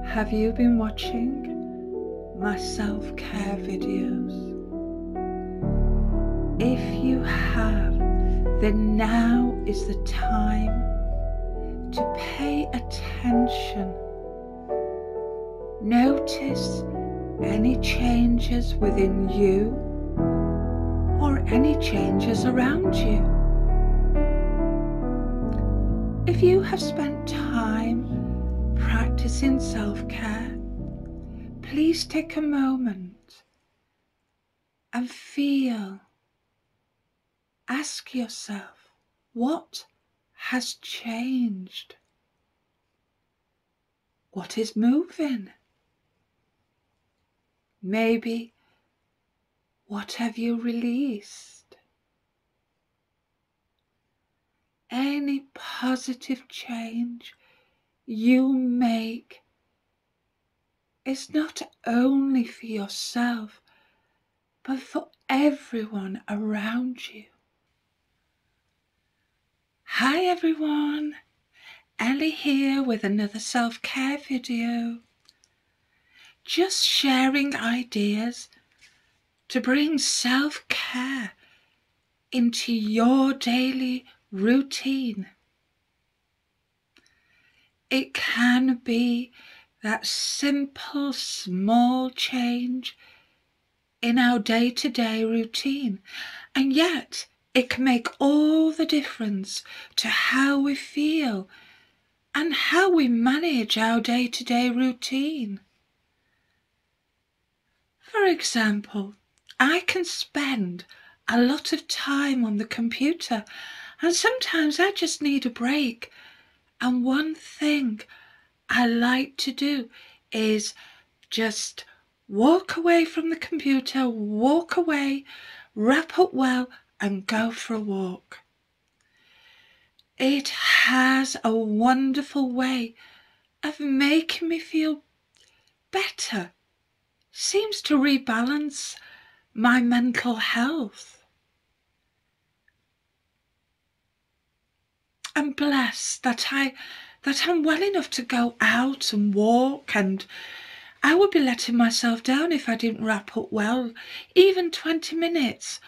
Have you been watching my self-care videos? If you have, then now is the time to pay attention. Notice any changes within you or any changes around you. If you have spent time practicing self-care, please take a moment and feel. Ask yourself, what has changed? What is moving? Maybe, what have you released? Any positive change you make is not only for yourself, but for everyone around you. Hi everyone, Ellie here with another self-care video. Just sharing ideas to bring self-care into your daily routine. It can be that simple, small change in our day-to-day routine, and yet it can make all the difference to how we feel and how we manage our day-to-day routine. For example, I can spend a lot of time on the computer, and sometimes I just need a break. And one thing I like to do is just walk away from the computer, walk away, wrap up well, and go for a walk. It has a wonderful way of making me feel better. Seems to rebalance my mental health. I'm blessed that I'm well enough to go out and walk, and I would be letting myself down if I didn't wrap up well. Even 20 minutes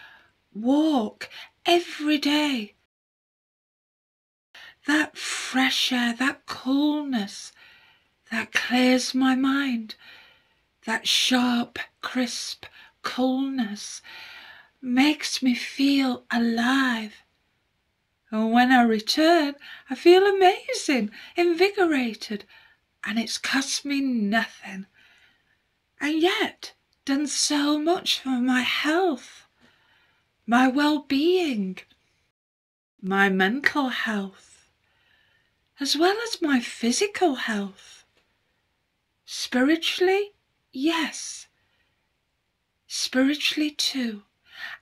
walk every day. That fresh air, that coolness, that clears my mind. That sharp, crisp coolness makes me feel alive. And when I return, I feel amazing, invigorated, and it's cost me nothing. And yet, done so much for my health, my well-being, my mental health, as well as my physical health. Spiritually, yes. Spiritually too.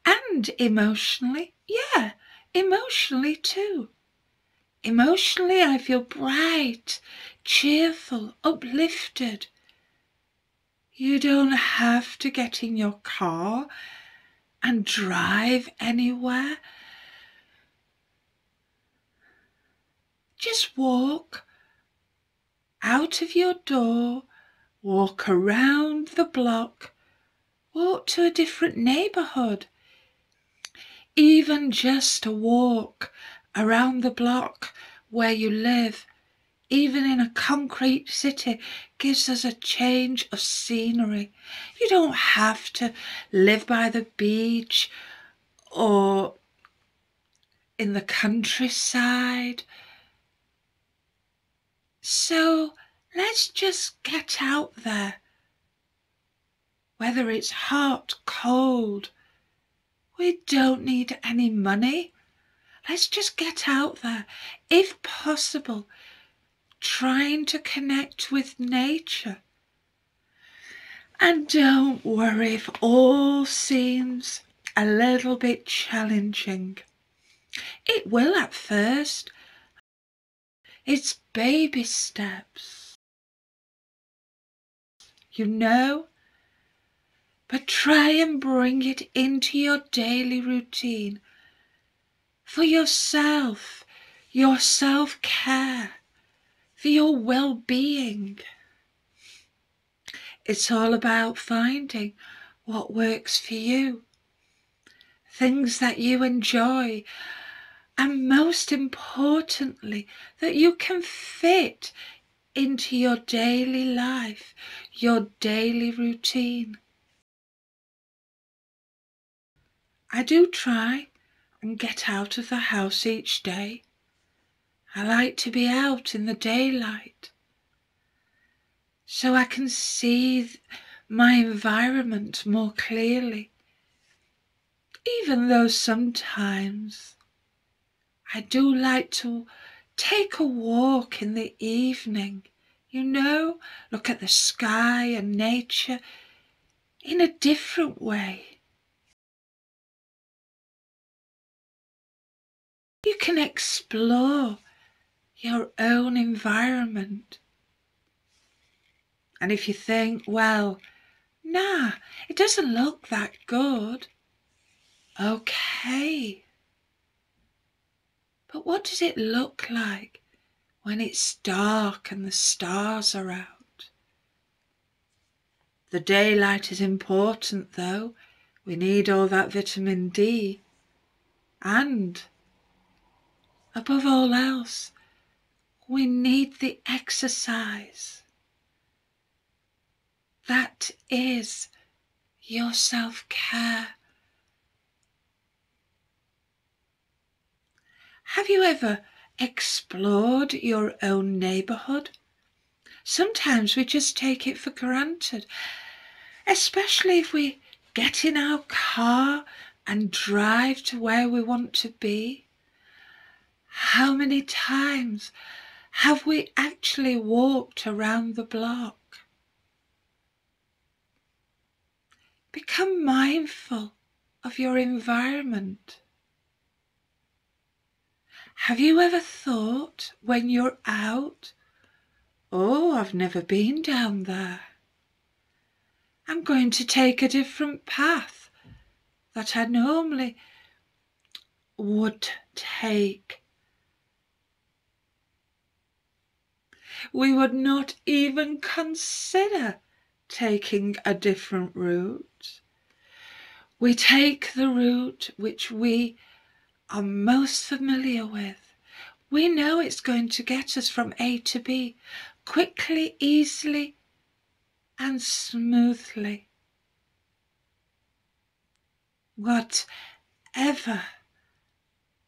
And emotionally, yeah, emotionally too. Emotionally, I feel bright, cheerful, uplifted. You don't have to get in your car and drive anywhere. Just walk out of your door, walk around the block, walk to a different neighbourhood. Even just a walk around the block where you live, even in a concrete city, gives us a change of scenery. You don't have to live by the beach or in the countryside. So let's just get out there. Whether it's hot, cold, we don't need any money. Let's just get out there. If possible, trying to connect with nature. And don't worry if all seems a little bit challenging. It will at first. It's baby steps, you know, but try and bring it into your daily routine for yourself, your self-care, for your well-being. It's all about finding what works for you, things that you enjoy, and most importantly, that you can fit into your daily life, your daily routine. I do try and get out of the house each day. I like to be out in the daylight so I can see my environment more clearly, even though sometimes I do like to take a walk in the evening, look at the sky and nature in a different way. You can explore your own environment. And if you think, well, nah, it doesn't look that good, okay. But what does it look like when it's dark and the stars are out? The daylight is important though. We need all that vitamin D. And above all else, we need the exercise. That is your self-care. Have you ever explored your own neighbourhood? Sometimes we just take it for granted, especially if we get in our car and drive to where we want to be. How many times have we actually walked around the block? Become mindful of your environment. Have you ever thought when you're out, oh, I've never been down there. I'm going to take a different path that I normally would take. We would not even consider taking a different route. We take the route which we are most familiar with. We know it's going to get us from A to B quickly, easily, and smoothly. Whatever,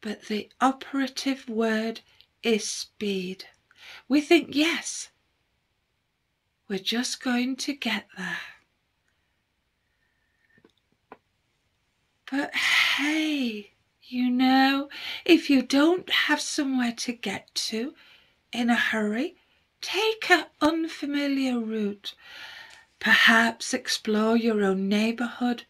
but the operative word is speed. We think, yes, we're just going to get there. But hey, if you don't have somewhere to get to in a hurry, take an unfamiliar route. Perhaps explore your own neighbourhood.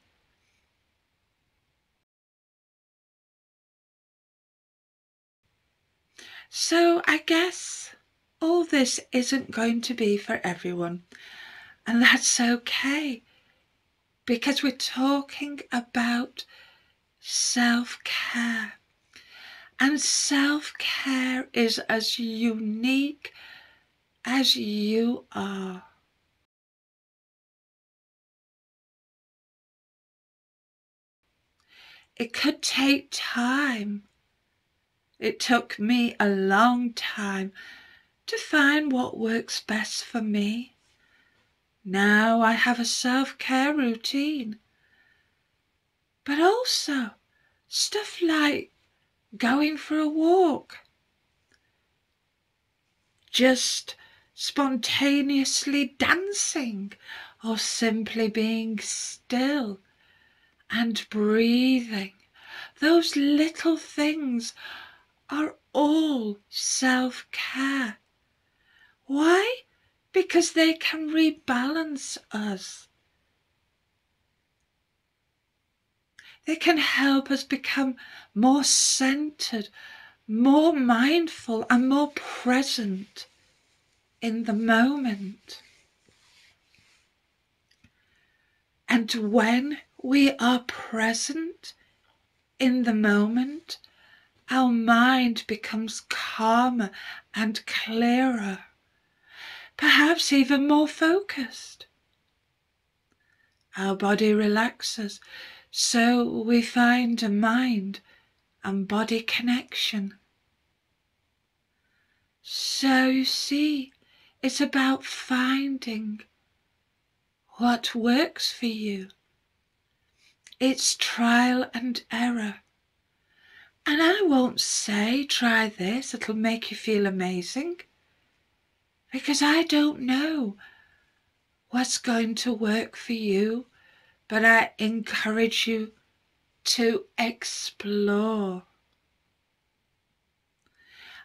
So I guess all this isn't going to be for everyone, and that's okay, because we're talking about self-care. And self-care is as unique as you are. It could take time. It took me a long time to find what works best for me. Now I have a self-care routine. But also stuff like going for a walk, just spontaneously dancing, or simply being still and breathing. Those little things are all self-care. Why? Because they can rebalance us. They can help us become more centered, more mindful, and more present in the moment. And when we are present in the moment, our mind becomes calmer and clearer, perhaps even more focused. our body relaxes, so we find a mind and body connection. So you see, it's about finding what works for you. It's trial and error. And I won't say, try this, it'll make you feel amazing, because I don't know what's going to work for you, but I encourage you to explore.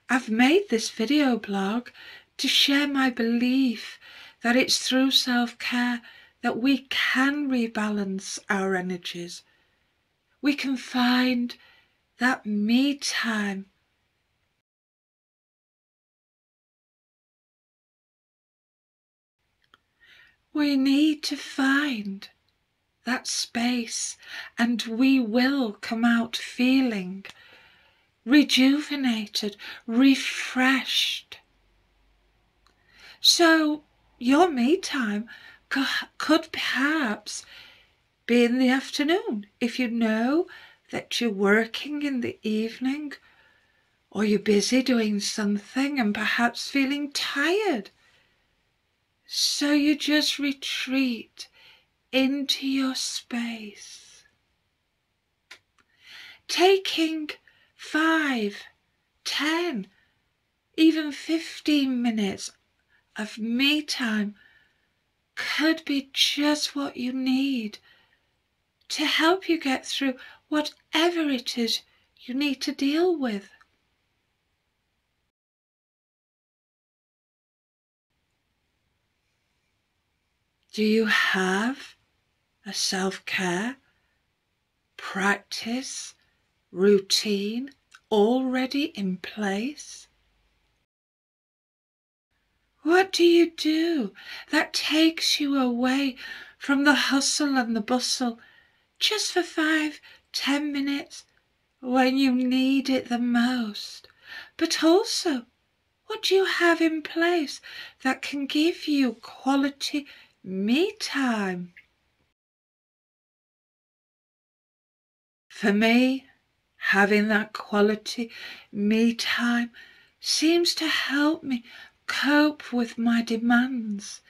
I've made this video blog to share my belief that it's through self-care that we can rebalance our energies. We can find that me time. We need to find that space, and we will come out feeling rejuvenated, refreshed. So your me time could perhaps be in the afternoon if you know that you're working in the evening, or you're busy doing something and perhaps feeling tired. So you just retreat into your space, taking 5, 10, even 15 minutes of me time could be just what you need to help you get through whatever it is you need to deal with. Do you have a self-care practice, routine already in place? What do you do that takes you away from the hustle and the bustle just for 5, 10 minutes when you need it the most? But also, what do you have in place that can give you quality me time? For me, having that quality me time seems to help me cope with my demands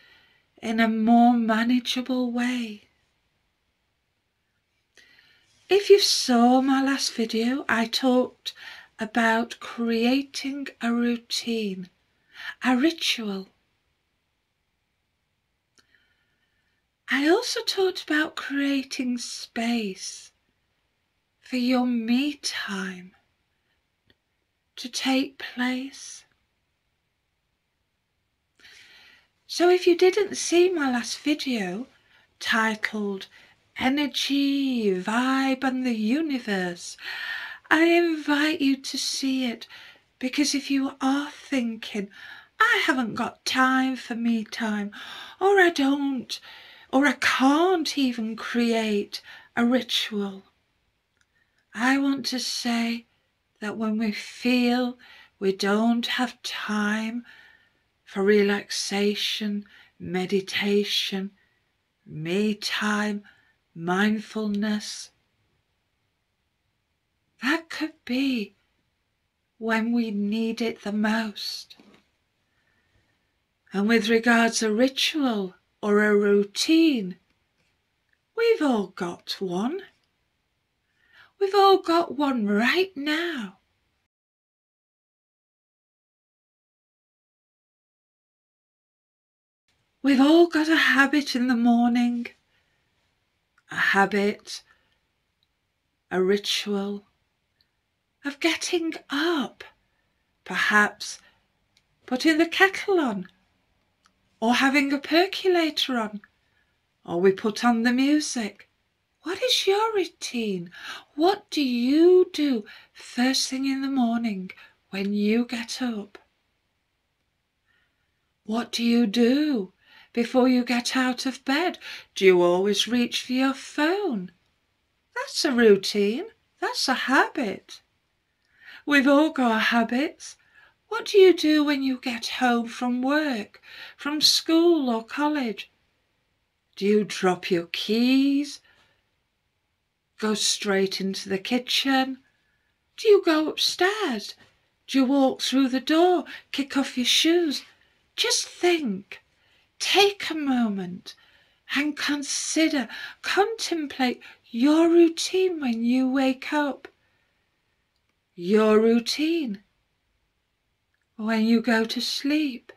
in a more manageable way. If you saw my last video, I talked about creating a routine, a ritual. I also talked about creating space for your me time to take place. So if you didn't see my last video titled Energy, Vibe and the Universe, I invite you to see it, because if you are thinking, I haven't got time for me time, or I can't even create a ritual, I want to say that when we feel we don't have time for relaxation, meditation, me time, mindfulness, that could be when we need it the most. And with regards a ritual or a routine, we've all got one. We've all got one right now. We've all got a habit in the morning, a ritual of getting up, perhaps putting the kettle on, or having a percolator on, or we put on the music. What is your routine? What do you do first thing in the morning when you get up? What do you do before you get out of bed? Do you always reach for your phone? That's a routine. That's a habit. We've all got habits. What do you do when you get home from work, from school or college? Do you drop your keys? Go straight into the kitchen? Do you go upstairs? Do you walk through the door? Kick off your shoes? Just think. Take a moment and consider, contemplate your routine when you wake up. Your routine when you go to sleep.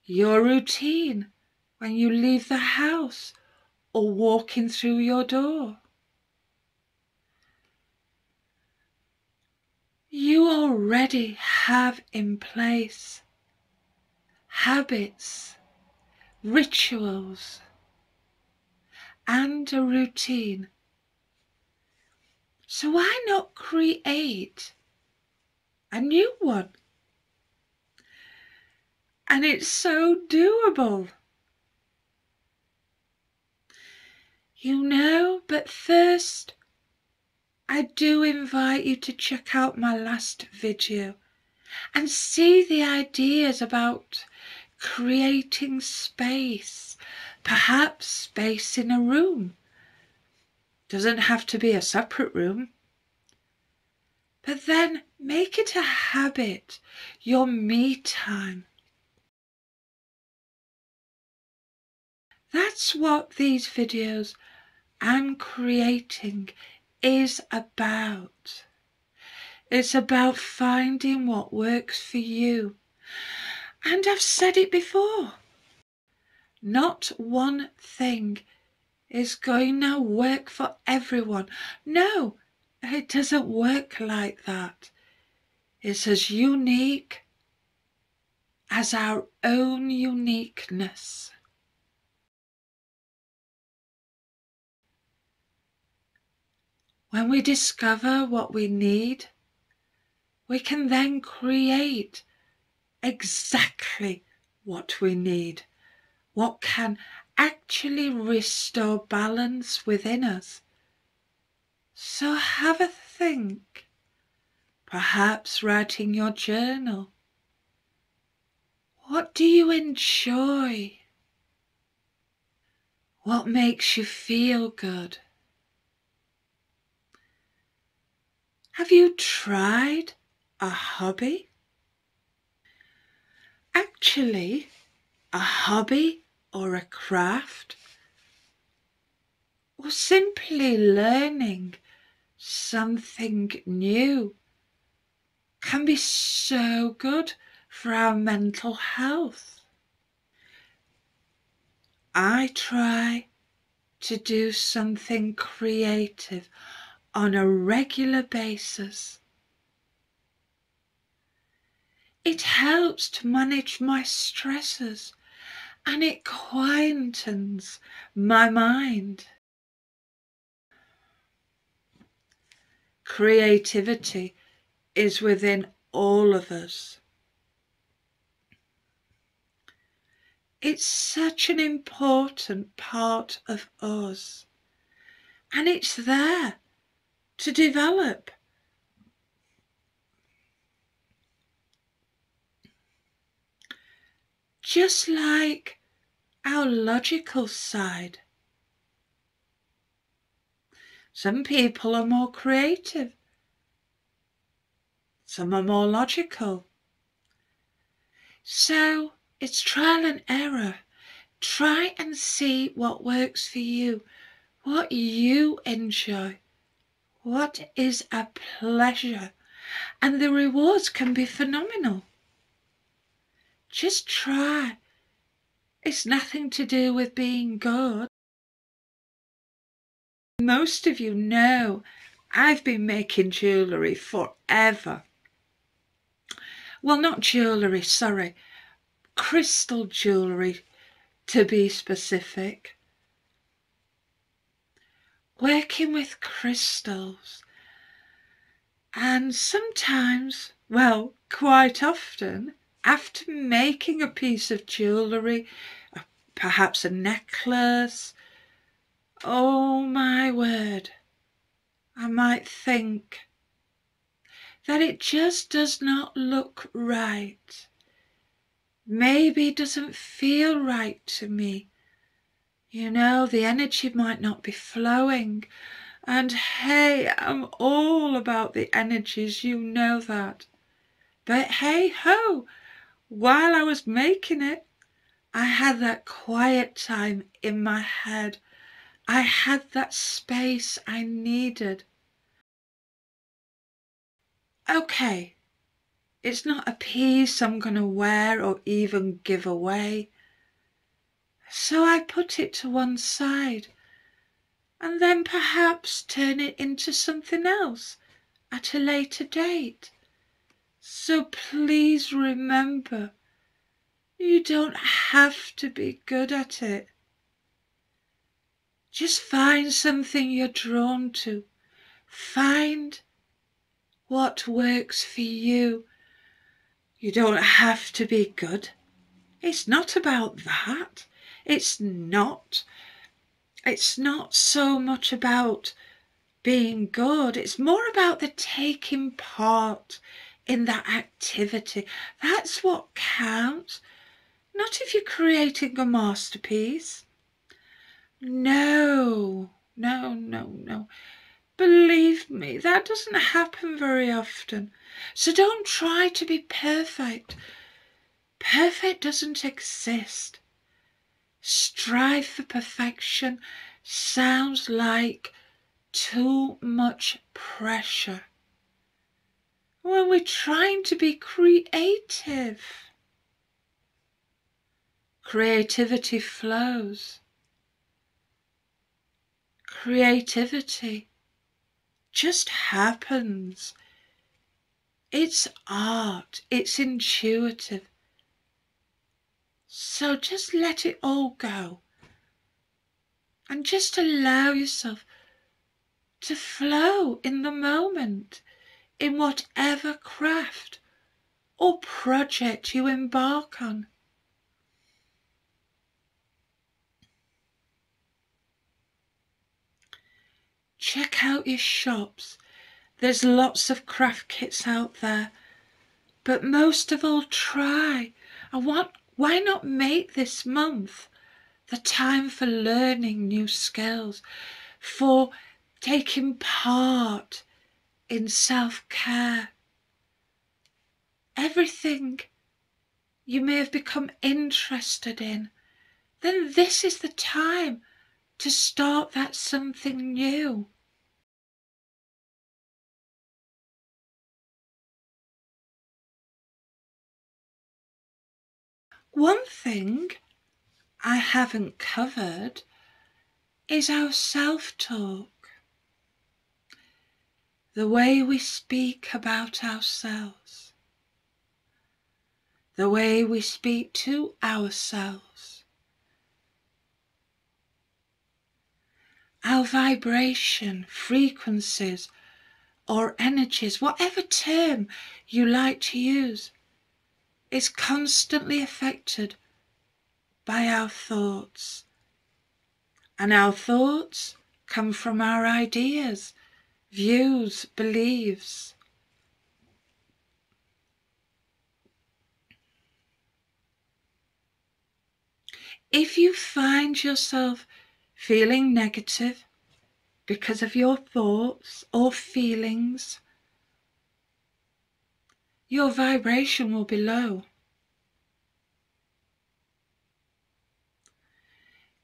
Your routine when you leave the house or walking through your door. You already have in place habits, rituals, and a routine. So why not create a new one? And it's so doable. You know, but first, I do invite you to check out my last video and see the ideas about creating space, perhaps space in a room. Doesn't have to be a separate room. But then make it a habit, your me time. That's what these videos and creating is about. It's about finding what works for you. And I've said it before. Not one thing is going to work for everyone. No, it doesn't work like that. It's as unique as our own uniqueness. When we discover what we need, we can then create exactly what we need, what can actually restore balance within us. So have a think, perhaps writing your journal. What do you enjoy? What makes you feel good? Have you tried a hobby? Actually, a hobby or a craft, or simply learning something new can be so good for our mental health. I try to do something creative on a regular basis. It helps to manage my stresses and it quietens my mind. Creativity is within all of us. It's such an important part of us, and it's there to develop. Just like our logical side. Some people are more creative. Some are more logical. So it's trial and error. Try and see what works for you, what you enjoy, what is a pleasure, and the rewards can be phenomenal. Just try. It's nothing to do with being good. Most of you know I've been making jewellery forever. Well, not jewellery, sorry. Crystal jewellery, to be specific. Working with crystals. And sometimes, well, quite often, after making a piece of jewellery, perhaps a necklace, oh my word, I might think that it just does not look right. Maybe it doesn't feel right to me. You know, the energy might not be flowing. And hey, I'm all about the energies, you know that. But hey ho, while I was making it, I had that quiet time in my head. I had that space I needed. Okay, it's not a piece I'm going to wear or even give away. So I put it to one side and then perhaps turn it into something else at a later date. So please remember, you don't have to be good at it. Just find something you're drawn to. Find what works for you. You don't have to be good. It's not about that. It's not so much about being good. It's more about the taking part in that activity. That's what counts. Not if you're creating a masterpiece. No. Believe me, that doesn't happen very often. So don't try to be perfect. Perfect doesn't exist. Strive for perfection sounds like too much pressure when we're trying to be creative. Creativity flows. Creativity just happens. It's art. It's intuitive. So just let it all go and just allow yourself to flow in the moment in whatever craft or project you embark on. Check out your shops. There's lots of craft kits out there, but most of all, try. Why not make this month the time for learning new skills, for taking part in self-care? Everything you may have become interested in, then this is the time to start that something new. One thing I haven't covered is our self-talk. The way we speak about ourselves. The way we speak to ourselves. Our vibration, frequencies, or energies, whatever term you like to use, is constantly affected by our thoughts. And our thoughts come from our ideas, views, beliefs. If you find yourself feeling negative because of your thoughts or feelings, your vibration will be low.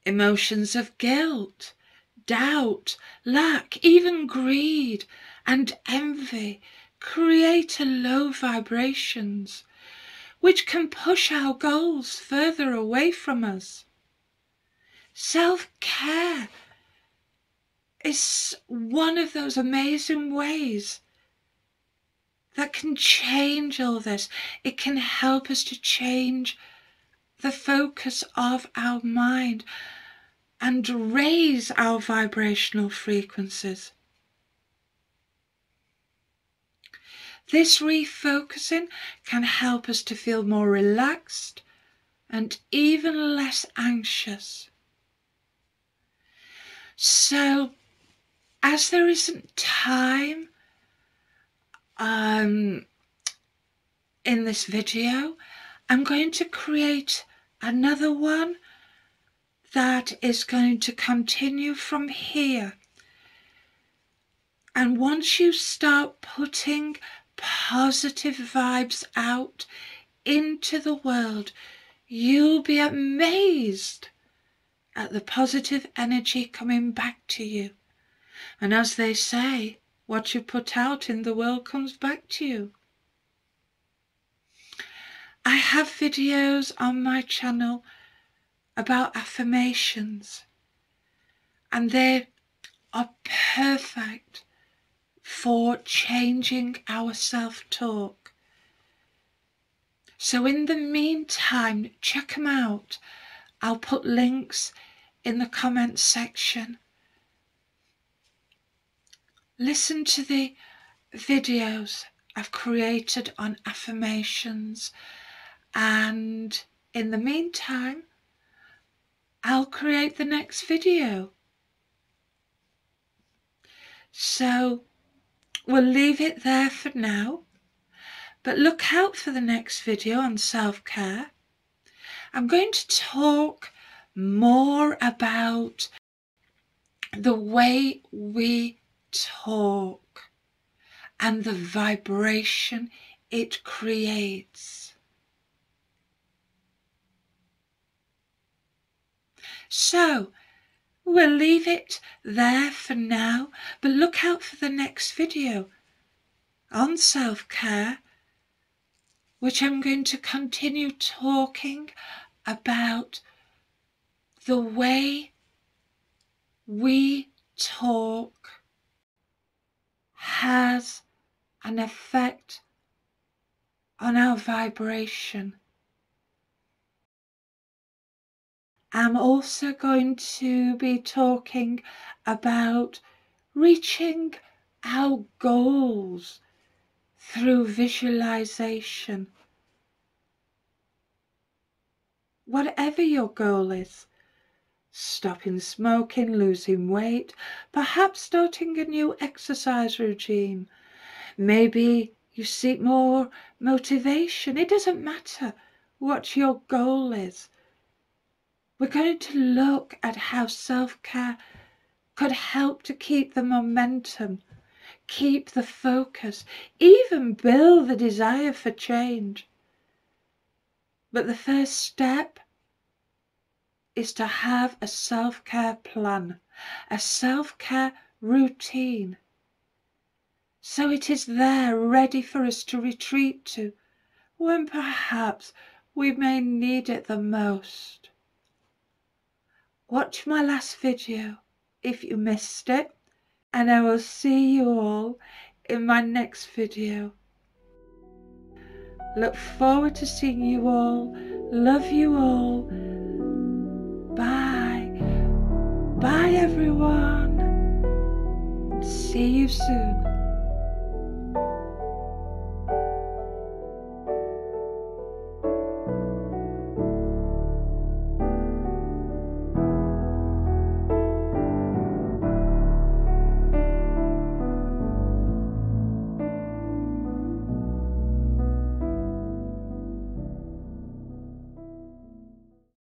Emotions of guilt, doubt, lack, even greed and envy create low vibrations, which can push our goals further away from us. Self-care is one of those amazing ways that can change all this. It can help us to change the focus of our mind and raise our vibrational frequencies. This refocusing can help us to feel more relaxed and even less anxious. So, as there isn't time in this video, I'm going to create another one that is going to continue from here. And once you start putting positive vibes out into the world, you'll be amazed at the positive energy coming back to you. And as they say, what you put out in the world comes back to you. I have videos on my channel about affirmations, and they are perfect for changing our self-talk. So in the meantime, check them out. I'll put links in the comments section. Listen to the videos I've created on affirmations, and in the meantime, I'll create the next video. So we'll leave it there for now, but look out for the next video on self-care. I'm going to talk more about the way we talk and the vibration it creates. So we'll leave it there for now, but look out for the next video on self-care, which I'm going to continue talking about the way we talk has an effect on our vibration. I'm also going to be talking about reaching our goals through visualization. Whatever your goal is, stopping smoking, losing weight, perhaps starting a new exercise routine. Maybe you seek more motivation. It doesn't matter what your goal is. We're going to look at how self-care could help to keep the momentum, keep the focus, even build the desire for change. But the first step is to have a self-care plan, a self-care routine. So it is there ready for us to retreat to when perhaps we may need it the most. Watch my last video if you missed it, and I will see you all in my next video. Look forward to seeing you all. Love you all. Bye. Bye everyone. See you soon.